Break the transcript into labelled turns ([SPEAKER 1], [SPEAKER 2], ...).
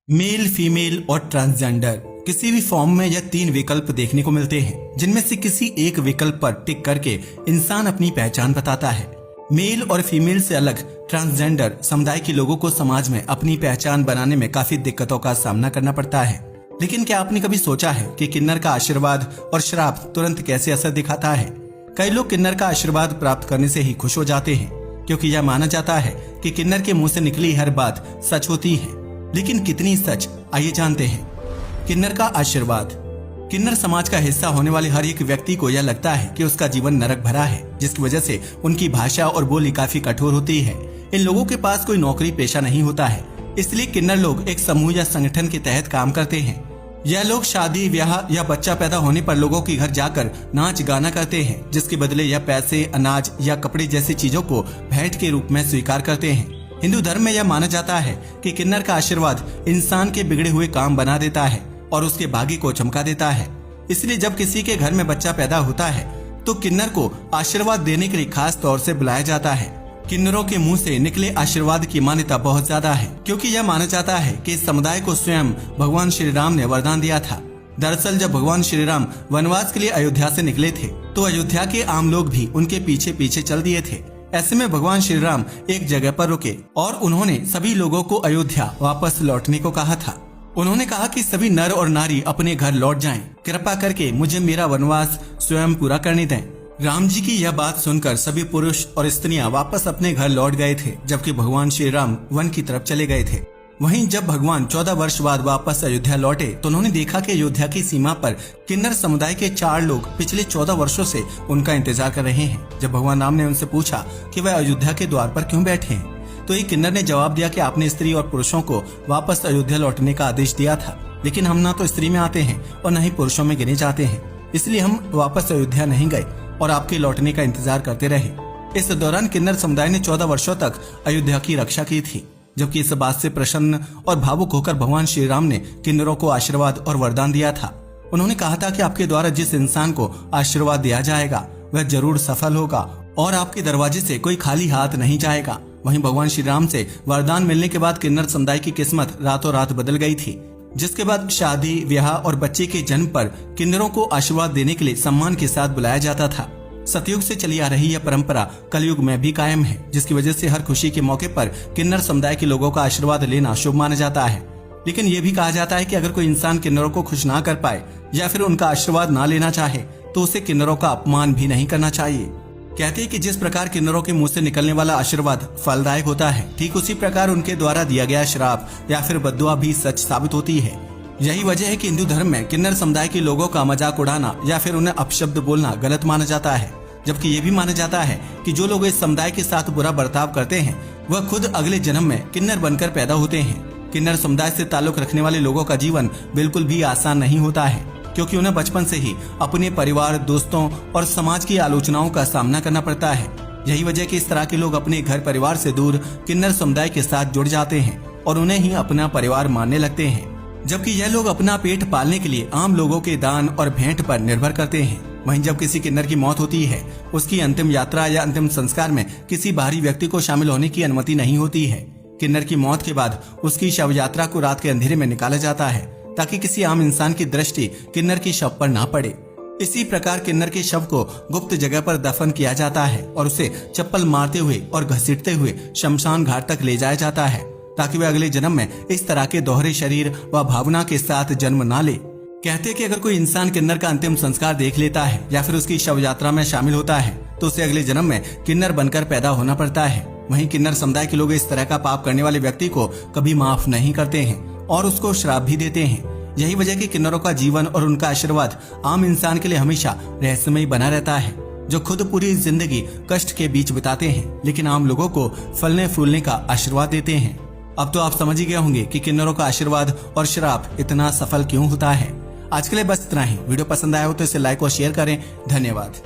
[SPEAKER 1] Mail, female और transgender किसी भी फॉर्म में यह तीन विकल्प देखने को मिलते हैं, जिनमें से किसी एक विकल्प पर टिक करके इंसान अपनी पहचान बताता है। मेल और फीमेल से अलग ट्रांसजेंडर समुदाय के लोगों को समाज में अपनी पहचान बनाने में काफी दिक्कतों का सामना करना पड़ता है। लेकिन क्या आपने कभी सोचा है कि किन्नर का आशीर्वाद और श्राप तुरंत कैसे असर दिखाता है? कई लोग किन्नर का आशीर्वाद प्राप्त करने से ही खुश हो जाते हैं, क्योंकि यह माना जाता है कि किन्नर के मुंह से निकली हर बात सच होती है। लेकिन कितनी सच, आइए जानते हैं। किन्नर का आशीर्वाद। किन्नर समाज का हिस्सा होने वाले हर एक व्यक्ति को यह लगता है कि उसका जीवन नरक भरा है, जिसकी वजह से उनकी भाषा और बोली काफी कठोर होती है। इन लोगों के पास कोई नौकरी पेशा नहीं होता है, इसलिए किन्नर लोग एक समूह या संगठन के तहत काम करते हैं। यह लोग शादी, ब्याह या बच्चा पैदा होने पर लोगों के घर जाकर नाच गाना करते हैं, जिसके बदले यह पैसे, अनाज या कपड़े जैसी चीजों को भेंट के रूप में स्वीकार करते हैं। हिंदू धर्म में यह माना जाता है कि किन्नर का आशीर्वाद इंसान के बिगड़े हुए काम बना देता है और उसके भाग्य को चमका देता है। इसलिए जब किसी के घर में बच्चा पैदा होता है तो किन्नर को आशीर्वाद देने के लिए खास तौर से बुलाया जाता है। किन्नरों के मुंह से निकले आशीर्वाद की मान्यता बहुत ज्यादा है, क्योंकि यह माना जाता है कि इस समुदाय को स्वयं भगवान श्री राम ने वरदान दिया था। दरअसल जब भगवान श्री राम वनवास के लिए अयोध्या से निकले थे तो अयोध्या के आम लोग भी उनके पीछे पीछे चल दिए थे। ऐसे में भगवान श्री राम एक जगह पर रुके और उन्होंने सभी लोगों को अयोध्या वापस लौटने को कहा था। उन्होंने कहा कि सभी नर और नारी अपने घर लौट जाएं। कृपा करके मुझे मेरा वनवास स्वयं पूरा करने दें। राम जी की यह बात सुनकर सभी पुरुष और स्त्रियां वापस अपने घर लौट गए थे, जबकि भगवान श्री राम वन की तरफ चले गए थे। वहीं जब भगवान 14 वर्ष बाद वापस अयोध्या लौटे तो उन्होंने देखा कि अयोध्या की सीमा पर किन्नर समुदाय के 4 लोग पिछले 14 वर्षों से उनका इंतजार कर रहे हैं। जब भगवान राम ने उनसे पूछा कि वह अयोध्या के द्वार पर क्यों बैठे हैं, तो एक किन्नर ने जवाब दिया कि आपने स्त्री और पुरुषों को वापस अयोध्या लौटने का आदेश दिया था, लेकिन हम ना तो स्त्री में आते हैं और न ही पुरुषों में गिने जाते हैं, इसलिए हम वापस अयोध्या नहीं गए और आपके लौटने का इंतजार करते रहे। इस दौरान किन्नर समुदाय ने 14 वर्षों तक अयोध्या की रक्षा की थी। जबकि इस बात से प्रसन्न और भावुक होकर भगवान श्री राम ने किन्नरों को आशीर्वाद और वरदान दिया था। उन्होंने कहा था कि आपके द्वारा जिस इंसान को आशीर्वाद दिया जाएगा वह जरूर सफल होगा और आपके दरवाजे से कोई खाली हाथ नहीं जाएगा। वहीं भगवान श्री राम से वरदान मिलने के बाद किन्नर समुदाय की किस्मत रातों रात बदल गई थी, जिसके बाद शादी, ब्याह और बच्चे के जन्म पर किन्नरों को आशीर्वाद देने के लिए सम्मान के साथ बुलाया जाता था। सतयुग से चली आ रही यह परंपरा कलयुग में भी कायम है, जिसकी वजह से हर खुशी के मौके पर किन्नर समुदाय के लोगों का आशीर्वाद लेना शुभ माना जाता है। लेकिन यह भी कहा जाता है कि अगर कोई इंसान किन्नरों को खुश ना कर पाए या फिर उनका आशीर्वाद ना लेना चाहे तो उसे किन्नरों का अपमान भी नहीं करना चाहिए। कहते हैं कि जिस प्रकार किन्नरों के मुंह से निकलने वाला आशीर्वाद फलदायक होता है, ठीक उसी प्रकार उनके द्वारा दिया गया श्राप या फिर बद्दुआ भी सच साबित होती है। यही वजह है कि हिंदू धर्म में किन्नर समुदाय के लोगों का मजाक उड़ाना या फिर उन्हें अपशब्द बोलना गलत माना जाता है, जबकि ये भी माना जाता है कि जो लोग इस समुदाय के साथ बुरा बर्ताव करते हैं वह खुद अगले जन्म में किन्नर बनकर पैदा होते हैं। किन्नर समुदाय से ताल्लुक रखने वाले लोगों का जीवन बिल्कुल भी आसान नहीं होता है, क्योंकि उन्हें बचपन से ही अपने परिवार, दोस्तों और समाज की आलोचनाओं का सामना करना पड़ता है। यही वजह कि इस तरह के लोग अपने घर परिवार से दूर किन्नर समुदाय के साथ जुड़ जाते हैं और उन्हें ही अपना परिवार मानने लगते हैं, जबकि यह लोग अपना पेट पालने के लिए आम लोगों के दान और भेंट पर निर्भर करते हैं। वहीं जब किसी किन्नर की मौत होती है, उसकी अंतिम यात्रा या अंतिम संस्कार में किसी बाहरी व्यक्ति को शामिल होने की अनुमति नहीं होती है। किन्नर की मौत के बाद उसकी शव यात्रा को रात के अंधेरे में निकाला जाता है, ताकि किसी आम इंसान की दृष्टि किन्नर की शव पर ना पड़े। इसी प्रकार किन्नर के शव को गुप्त जगह पर दफन किया जाता है और उसे चप्पल मारते हुए और घसीटते हुए शमशान घाट तक ले जाया जाता है, ताकि वह अगले जन्म में इस तरह के दोहरे शरीर व भावना के साथ जन्म ना ले। कहते हैं कि अगर कोई इंसान किन्नर का अंतिम संस्कार देख लेता है या फिर उसकी शव यात्रा में शामिल होता है तो उसे अगले जन्म में किन्नर बनकर पैदा होना पड़ता है। वहीं किन्नर समुदाय के लोग इस तरह का पाप करने वाले व्यक्ति को कभी माफ नहीं करते हैं और उसको श्राप भी देते हैं। यही वजह कि किन्नरों का जीवन और उनका आशीर्वाद आम इंसान के लिए हमेशा रहस्यमय बना रहता है, जो खुद पूरी जिंदगी कष्ट के बीच बिताते हैं, लेकिन आम लोगों को फलने फूलने का आशीर्वाद देते हैं। अब तो आप समझ ही गए होंगे कि किन्नरों का आशीर्वाद और श्राप इतना सफल क्यों होता है। आज के लिए बस इतना ही। वीडियो पसंद आया हो तो इसे लाइक और शेयर करें। धन्यवाद।